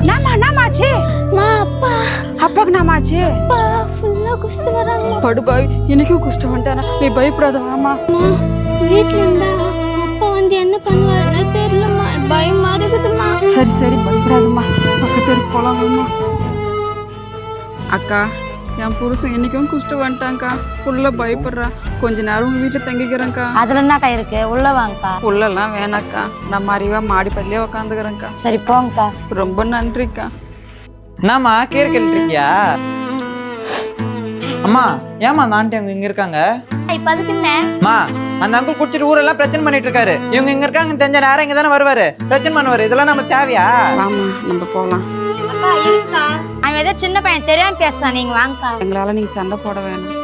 நாமாச்சு அப்பா அப்பாக்கு நாமாச்சு ஃபுல்லா குஸ்ட் வராங்க. படுபாய் இன்னைக்கும் குஷ்டம் வந்துட்டானா? நீ பயப்படாத வாமா. வீட்ல இருந்தா அப்பா வந்து என்ன பண்ணுவாருன்னு தெரியலம்மா, பயமா இருக்குதுமா. சரி சரி பயப்படாதம்மா, பக்கத்து தெருக்கு போலாம் வாமா. அக்கா என் புருஷன் இன்னைக்கும் குஷ்டம் வந்துட்டாங்க்கா, உள்ள பயப்படுறா. கொஞ்ச நேரம் உங்க வீட்டுல தங்கிக்கிறேன்க்கா. அதுல என்னக்கா இருக்கு, உள்ள வாங்கக்கா. உள்ளெல்லாம் வேணாக்கா, நான் அறிவா மாடிப்பள்ளியே உக்காந்துக்கிறேன்க்கா. சரி போங்கக்கா. ரொம்ப நன்றிக்கா. என்னம்மா கீரை கேட்டு இருக்கியா? அம்மா ஏமா அந்த ஆண்டி அவங்க இங்க இருக்காங்க? இப்ப அதுக்கு என்ன? அம்மா அந்த அங்கிள் குடிச்சிட்டு ஊரெல்லாம் பிரச்சனை பண்ணிட்டு இருக்காரு. இவங்க இங்க இருக்காங்க தெரிஞ்ச நேரம் இங்க தானே வருவாரு, பிரச்சனை பண்ணுவாரு. இதெல்லாம் நமக்கு தேவையா? வாமா நம்ம போலாம். அக்கா இருக்கா, அவன் ஏதோ சின்ன பையன் தெரியாம பேசுறான், நீங்க வாங்கக்கா. எங்களால நீங்க சண்டை போட வேணாம்.